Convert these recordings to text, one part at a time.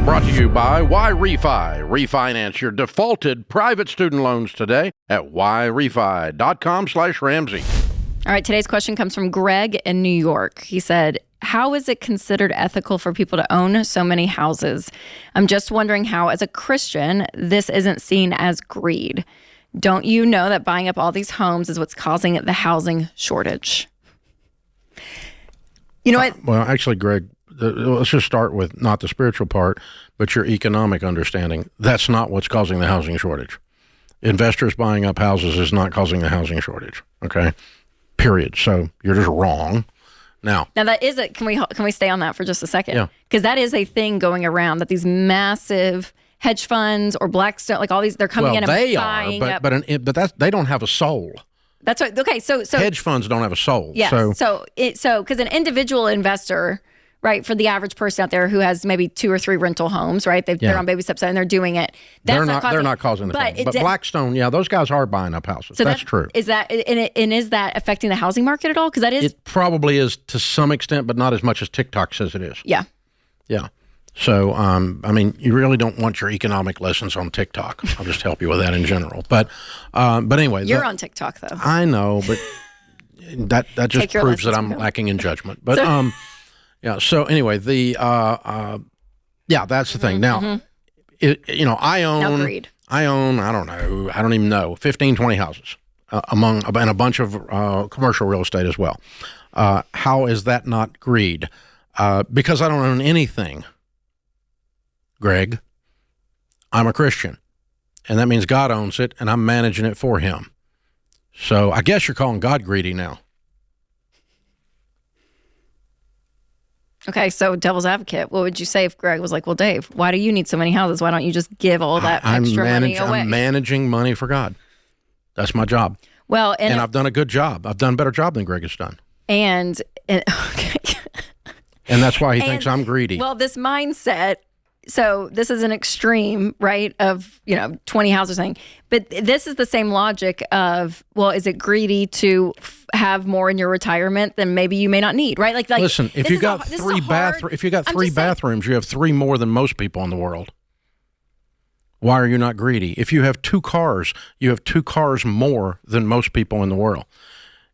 Brought to you by Refi. Refinance your defaulted private student loans today at yrefi.com/Ramsey. All right, today's question comes from Greg in New York. He said, how is it considered ethical for people to own so many houses? I'm just wondering how, as a Christian, this isn't seen as greed. Don't you know that buying up all these homes is what's causing the housing shortage? You know what? Well, actually, Greg, let's just start with not the spiritual part, but your economic understanding. That's not what's causing the housing shortage. Investors buying up houses is not causing the housing shortage. Okay, period. So you're just wrong. Now that is it. Can we stay on that for just a second? Yeah. Because that is a thing going around, that these massive hedge funds or Blackstone, like all these, they're coming in and buying up. But they don't have a soul. That's right. Okay, so hedge funds don't have a soul. Yes. So because an individual investor, right, for the average person out there who has maybe 2 or 3 rental homes, right? They're on baby steps and they're doing it. They're not causing the thing. But Blackstone, those guys are buying up houses. So that's true. Is that affecting the housing market at all? Because that is. It probably is to some extent, but not as much as TikTok says it is. Yeah. Yeah. So, you really don't want your economic lessons on TikTok. I'll just help you with that in general. But anyway. You're on TikTok, though. I know, but that just proves that I'm lacking in judgment. But, yeah. So anyway, that's the thing. Now, I own, I don't even know, 15, 20 houses and a bunch of commercial real estate as well. How is that not greed? Because I don't own anything, Greg. I'm a Christian, and that means God owns it, and I'm managing it for him. So I guess you're calling God greedy now. Okay, so devil's advocate, what would you say if Greg was like, well, Dave, why do you need so many houses? Why don't you just give all that extra money away? I'm managing money for God. That's my job. Well, and I've done a good job. I've done a better job than Greg has done. And okay. And that's why he thinks I'm greedy. Well, this mindset, so this is an extreme, right, of, 20 houses or something. But this is the same logic of, well, is it greedy to have more in your retirement than maybe you may not need, right? Like listen, if you got three bathrooms, you have 3 more than most people in the world. Why are you not greedy? If you have 2 cars, you have 2 cars more than most people in the world.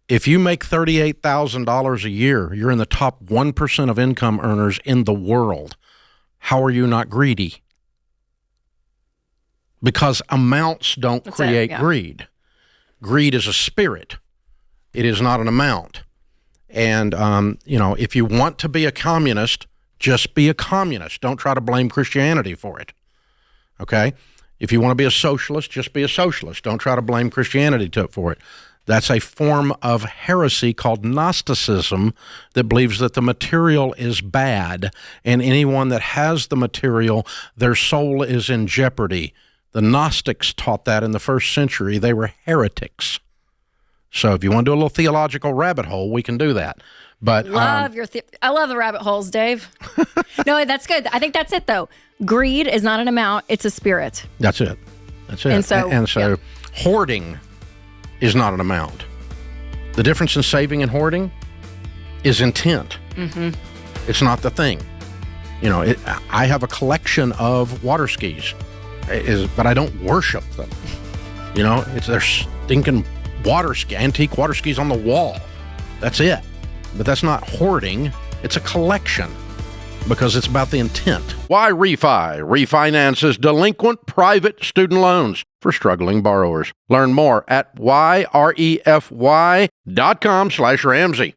If you make $38,000 a year, you're in the top 1% of income earners in the world. How are you not greedy? Because amounts don't create greed. Greed is a spirit. It is not an amount. And, if you want to be a communist, just be a communist. Don't try to blame Christianity for it. Okay? If you want to be a socialist, just be a socialist. Don't try to blame Christianity for it. That's a form of heresy called Gnosticism that believes that the material is bad, and anyone that has the material, their soul is in jeopardy. The Gnostics taught that in the 1st century. They were heretics. So if you want to do a little theological rabbit hole, we can do that. But I love the rabbit holes, Dave. No, that's good. I think that's it, though. Greed is not an amount; it's a spirit. That's it. And so hoarding is not an amount. The difference in saving and hoarding is intent. Mm-hmm. It's not the thing. I have a collection of water skis, but I don't worship them. They're stinking antique water skis on the wall. That's it. But that's not hoarding. It's a collection because it's about the intent. Refi refinances delinquent private student loans for struggling borrowers. Learn more at YREFY.com/Ramsey.